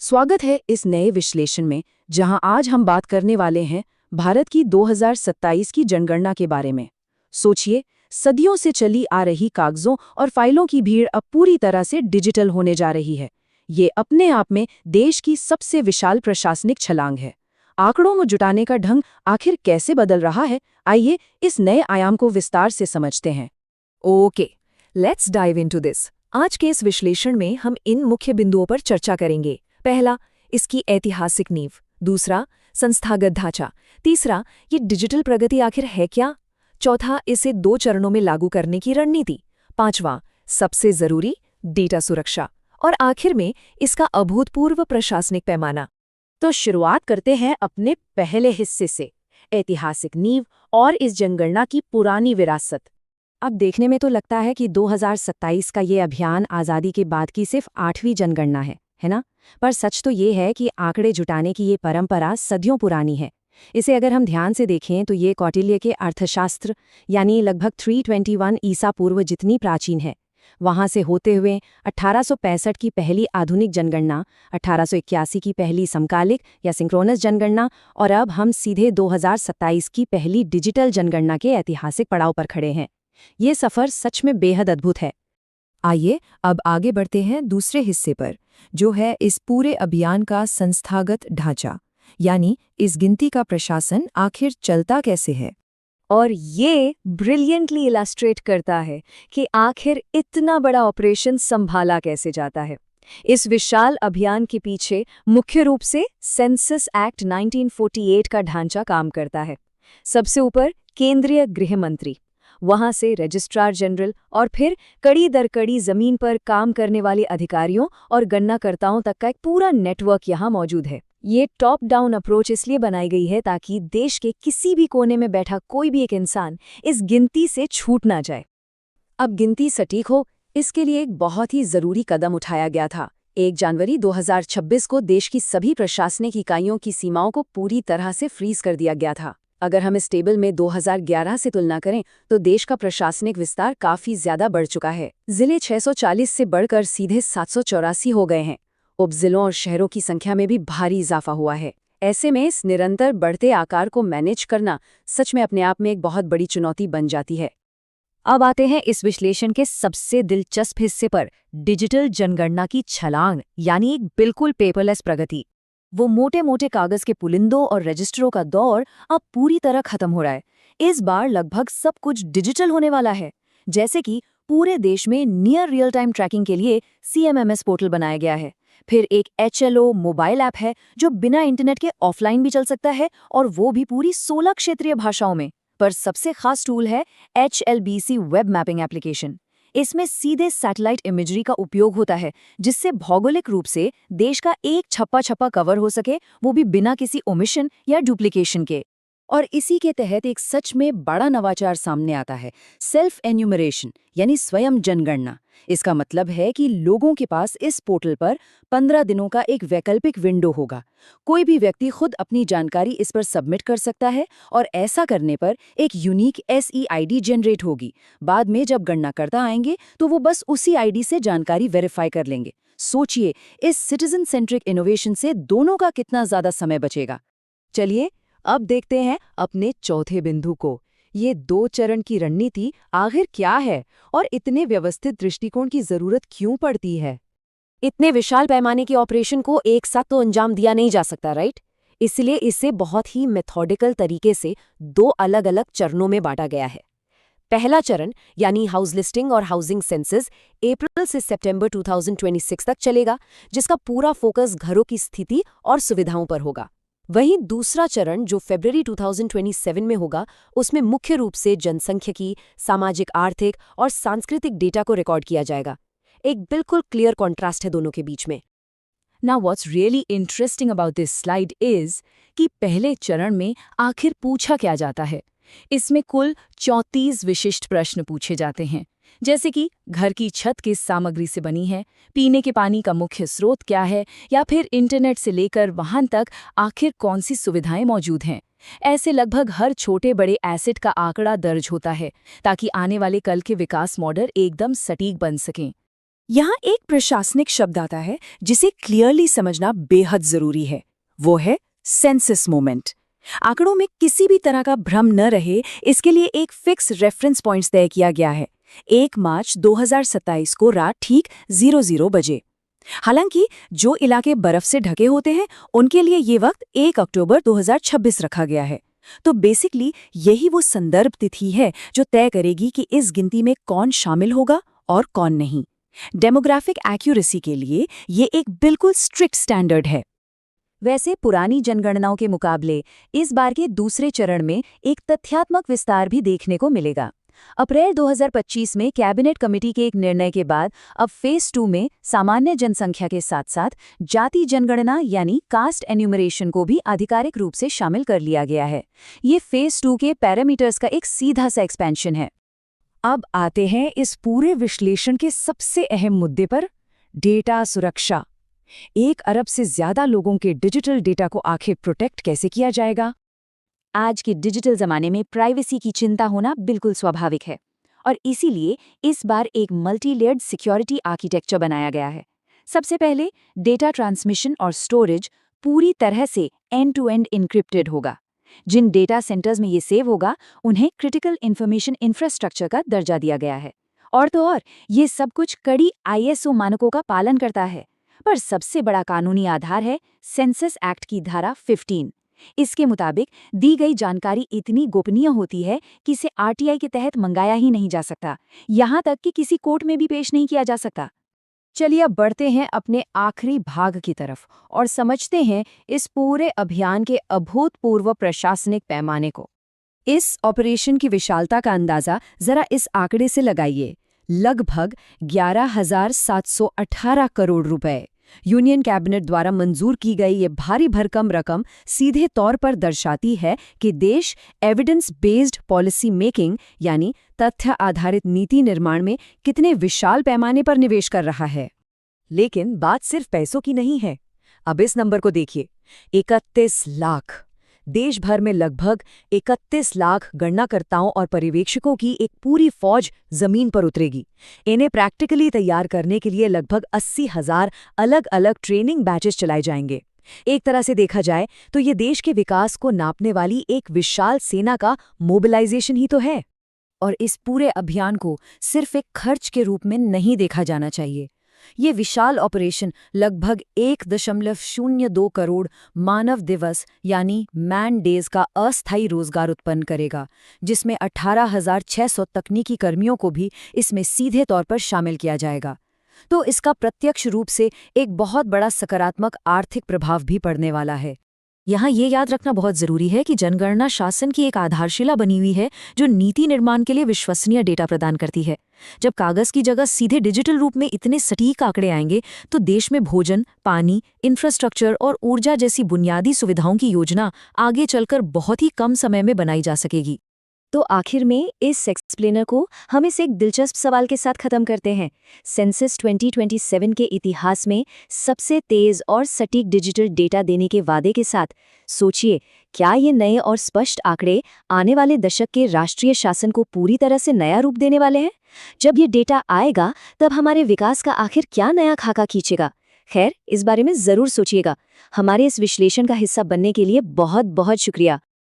स्वागत है इस नए विश्लेषण में, जहां आज हम बात करने वाले हैं भारत की 2027 की जनगणना के बारे में। सोचिए, सदियों से चली आ रही कागजों और फाइलों की भीड़ अब पूरी तरह से डिजिटल होने जा रही है। ये अपने आप में देश की सबसे विशाल प्रशासनिक छलांग है। आंकड़ों में जुटाने का ढंग आखिर कैसे बदल रहा है, आइए इस नए आयाम को विस्तार से समझते हैं। Okay, let's dive into this. आज के इस विश्लेषण में हम इन मुख्य बिंदुओं पर चर्चा करेंगे। पहला, इसकी ऐतिहासिक नींव। दूसरा, संस्थागत ढांचा। तीसरा, ये डिजिटल प्रगति आखिर है क्या। चौथा, इसे 2 चरणों में लागू करने की रणनीति। पांचवा, सबसे जरूरी, डेटा सुरक्षा। और आखिर में इसका अभूतपूर्व प्रशासनिक पैमाना। तो शुरुआत करते हैं अपने पहले हिस्से से, ऐतिहासिक नींव और इस जनगणना की पुरानी विरासत। अब देखने में तो लगता है कि 2027 का ये अभियान आज़ादी के बाद की सिर्फ 8वीं जनगणना है ना? पर सच तो ये है कि आंकड़े जुटाने की ये परंपरा सदियों पुरानी है। इसे अगर हम ध्यान से देखें तो ये कौटिल्य के अर्थशास्त्र यानी लगभग 321 ईसा पूर्व जितनी प्राचीन है। वहां से होते हुए 1865 की पहली आधुनिक जनगणना, 1881 की पहली समकालिक या सिंक्रोनस जनगणना और अब हम सीधे 2027 की पहली डिजिटल जनगणना के ऐतिहासिक पड़ाव पर खड़े हैं। ये सफ़र सच में बेहद अद्भुत है। आइए अब आगे बढ़ते हैं दूसरे हिस्से पर, जो है इस पूरे अभियान का संस्थागत ढांचा, यानी इस गिनती का प्रशासन आखिर चलता कैसे है। और ये ब्रिलियंटली इलस्ट्रेट करता है कि आखिर इतना बड़ा ऑपरेशन संभाला कैसे जाता है। इस विशाल अभियान के पीछे मुख्य रूप से सेंसस एक्ट 1948 का ढांचा काम करता है। सबसे ऊपर केंद्रीय गृह मंत्री, वहां से रजिस्ट्रार जनरल और फिर कड़ी दर कड़ी जमीन पर काम करने वाले अधिकारियों और गणनाकर्ताओं तक का एक पूरा नेटवर्क यहाँ मौजूद है। ये टॉप डाउन अप्रोच इसलिए बनाई गई है ताकि देश के किसी भी कोने में बैठा कोई भी एक इंसान इस गिनती से छूट ना जाए। अब गिनती सटीक हो, इसके लिए एक बहुत ही जरूरी कदम उठाया गया था। 1 जनवरी 2026 को देश की सभी प्रशासनिक इकाइयों की सीमाओं को पूरी तरह से फ्रीज कर दिया गया था। अगर हम इस टेबल में 2011 से तुलना करें तो देश का प्रशासनिक विस्तार काफी ज्यादा बढ़ चुका है। जिले 640 से बढ़कर सीधे 784 हो गए हैं। उपजिलों और शहरों की संख्या में भी भारी इजाफा हुआ है। ऐसे में इस निरंतर बढ़ते आकार को मैनेज करना सच में अपने आप में एक बहुत बड़ी चुनौती बन जाती है। अब आते हैं इस विश्लेषण के सबसे दिलचस्प हिस्से पर, डिजिटल जनगणना की छलांग, यानी एक बिल्कुल पेपरलेस प्रगति। वो मोटे मोटे कागज के पुलिंदों और रजिस्टरों का दौर अब पूरी तरह खत्म हो रहा है। इस बार लगभग सब कुछ डिजिटल होने वाला है। जैसे कि पूरे देश में नियर रियल टाइम ट्रैकिंग के लिए CMMS पोर्टल बनाया गया है। फिर एक HLO मोबाइल ऐप है जो बिना इंटरनेट के ऑफलाइन भी चल सकता है, और वो भी पूरी 16 क्षेत्रीय भाषाओं में। पर सबसे खास टूल है HLBC वेब मैपिंग एप्लीकेशन। इसमें सीधे सैटेलाइट इमेजरी का उपयोग होता है, जिससे भौगोलिक रूप से देश का एक छप्पा छप्पा कवर हो सके, वो भी बिना किसी ओमिशन या डुप्लीकेशन के। और इसी के तहत एक सच में बड़ा नवाचार सामने आता है, सेल्फ एन्यूमरेशन यानी स्वयं जनगणना। इसका मतलब है कि लोगों के पास इस पोर्टल पर 15 दिनों का एक वैकल्पिक विंडो होगा। कोई भी व्यक्ति खुद अपनी जानकारी इस पर सबमिट कर सकता है और ऐसा करने पर एक यूनिक SEID जनरेट होगी। बाद में जब गणनाकर्ता आएंगे तो वो बस उसी ID से जानकारी वेरीफाई कर लेंगे। सोचिए, इस सिटीजन सेंट्रिक इनोवेशन से दोनों का कितना ज्यादा समय बचेगा। चलिए अब देखते हैं अपने चौथे बिंदु को। ये 2 चरण की रणनीति आखिर क्या है और इतने व्यवस्थित दृष्टिकोण की जरूरत क्यों पड़ती है। इतने विशाल पैमाने के ऑपरेशन को एक साथ तो अंजाम दिया नहीं जा सकता, राइट? इसलिए इसे बहुत ही मेथोडिकल तरीके से 2 अलग-अलग चरणों में बांटा गया है। पहला चरण यानी हाउस लिस्टिंग और हाउसिंग सेंसस अप्रैल से सितंबर 2026 तक चलेगा, जिसका पूरा फोकस घरों की स्थिति और सुविधाओं पर होगा। वहीं दूसरा चरण जो फरवरी 2027 में होगा, उसमें मुख्य रूप से जनसंख्यिकी, सामाजिक, आर्थिक और सांस्कृतिक डेटा को रिकॉर्ड किया जाएगा। एक बिल्कुल क्लियर कॉन्ट्रास्ट है दोनों के बीच में। Now what's really interesting about this slide is कि पहले चरण में आखिर पूछा क्या जाता है। इसमें कुल 34 विशिष्ट प्रश्न पूछे जाते हैं, जैसे कि घर की छत किस सामग्री से बनी है, पीने के पानी का मुख्य स्रोत क्या है, या फिर इंटरनेट से लेकर वाहन तक आखिर कौन सी सुविधाएं मौजूद हैं। ऐसे लगभग हर छोटे बड़े एसेट का आंकड़ा दर्ज होता है, ताकि आने वाले कल के विकास मॉडल एकदम सटीक बन सकें। यहाँ एक प्रशासनिक शब्द आता है जिसे क्लियरली समझना बेहद जरूरी है। वो है सेंसस मोमेंट। आंकड़ों में किसी भी तरह का भ्रम न रहे, इसके लिए एक फिक्स रेफरेंस पॉइंट्स तय किया गया है। 1 मार्च 2027 को रात ठीक 00 बजे। हालांकि जो इलाके बर्फ से ढके होते हैं उनके लिए ये वक्त 1 अक्टूबर 2026 रखा गया है। तो बेसिकली यही वो संदर्भ तिथि है जो तय करेगी कि इस गिनती में कौन शामिल होगा और कौन नहीं। डेमोग्राफिक एक्यूरेसी के लिए ये एक बिल्कुल स्ट्रिक्ट स्टैंडर्ड है। वैसे पुरानी जनगणनाओं के मुकाबले इस बार के दूसरे चरण में एक तथ्यात्मक विस्तार भी देखने को मिलेगा। अप्रैल 2025 में कैबिनेट कमेटी के एक निर्णय के बाद अब फेज 2 में सामान्य जनसंख्या के साथ साथ जाति जनगणना यानी कास्ट एन्यूमरेशन को भी आधिकारिक रूप से शामिल कर लिया गया है। ये फेज 2 के पैरामीटर्स का एक सीधा सा एक्सपेंशन है। अब आते हैं इस पूरे विश्लेषण के सबसे अहम मुद्दे पर, डेटा सुरक्षा। 1 अरब से ज्यादा लोगों के डिजिटल डेटा को आखिर प्रोटेक्ट कैसे किया जाएगा? आज के डिजिटल जमाने में प्राइवेसी की चिंता होना बिल्कुल स्वाभाविक है और इसीलिए इस बार एक मल्टी लेयर्ड सिक्योरिटी आर्किटेक्चर बनाया गया है। सबसे पहले डेटा ट्रांसमिशन और स्टोरेज पूरी तरह से एंड टू एंड इनक्रिप्टेड होगा। जिन डेटा सेंटर्स में ये सेव होगा उन्हें क्रिटिकल इंफॉर्मेशन इंफ्रास्ट्रक्चर का दर्जा दिया गया है। और तो और ये सब कुछ कड़ी ISO मानकों का पालन करता है। पर सबसे बड़ा कानूनी आधार है सेंसस एक्ट की धारा 15। इसके मुताबिक दी गई जानकारी इतनी गोपनीय होती है कि इसे RTI के तहत मंगाया ही नहीं जा सकता, यहाँ तक कि किसी कोर्ट में भी पेश नहीं किया जा सकता। चलिए अब बढ़ते हैं अपने आखिरी भाग की तरफ और समझते हैं इस पूरे अभियान के अभूतपूर्व प्रशासनिक पैमाने को। इस ऑपरेशन की विशालता का अंदाजा जरा इस आंकड़े से लगाइए, लगभग 11,718 करोड़ रुपए। यूनियन कैबिनेट द्वारा मंजूर की गई ये भारी भरकम रकम सीधे तौर पर दर्शाती है कि देश एविडेंस बेस्ड पॉलिसी मेकिंग यानी तथ्य आधारित नीति निर्माण में कितने विशाल पैमाने पर निवेश कर रहा है। लेकिन बात सिर्फ पैसों की नहीं है। अब इस नंबर को देखिए, 31 लाख। देश भर में लगभग 31 लाख गणनाकर्ताओं और पर्यवेक्षकों की एक पूरी फौज जमीन पर उतरेगी। इन्हें प्रैक्टिकली तैयार करने के लिए लगभग 80,000 अलग अलग ट्रेनिंग बैचेस चलाए जाएंगे। एक तरह से देखा जाए तो ये देश के विकास को नापने वाली एक विशाल सेना का मोबिलाइजेशन ही तो है। और इस पूरे अभियान को सिर्फ एक खर्च के रूप में नहीं देखा जाना चाहिए। ये विशाल ऑपरेशन लगभग 1.02 करोड़ मानव दिवस यानी मैन डेज का अस्थायी रोजगार उत्पन्न करेगा, जिसमें 18,600 तकनीकी कर्मियों को भी इसमें सीधे तौर पर शामिल किया जाएगा। तो इसका प्रत्यक्ष रूप से एक बहुत बड़ा सकारात्मक आर्थिक प्रभाव भी पड़ने वाला है। यहाँ ये याद रखना बहुत जरूरी है कि जनगणना शासन की एक आधारशिला बनी हुई है जो नीति निर्माण के लिए विश्वसनीय डेटा प्रदान करती है। जब कागज की जगह सीधे डिजिटल रूप में इतने सटीक आंकड़े आएंगे तो देश में भोजन, पानी, इंफ्रास्ट्रक्चर और ऊर्जा जैसी बुनियादी सुविधाओं की योजना आगे चलकर बहुत ही कम समय में बनाई जा सकेगी। तो आखिर में इस एक्सप्लेनर को हम इस एक दिलचस्प सवाल के साथ खत्म करते हैं। सेंसस 2027 के इतिहास में सबसे तेज और सटीक डिजिटल डेटा देने के वादे के साथ सोचिए, क्या ये नए और स्पष्ट आंकड़े आने वाले दशक के राष्ट्रीय शासन को पूरी तरह से नया रूप देने वाले हैं? जब ये डेटा आएगा तब हमारे विकास का आखिर क्या नया खाका खींचेगा? खैर, इस बारे में जरूर सोचिएगा। हमारे इस विश्लेषण का हिस्सा बनने के लिए बहुत बहुत शुक्रिया।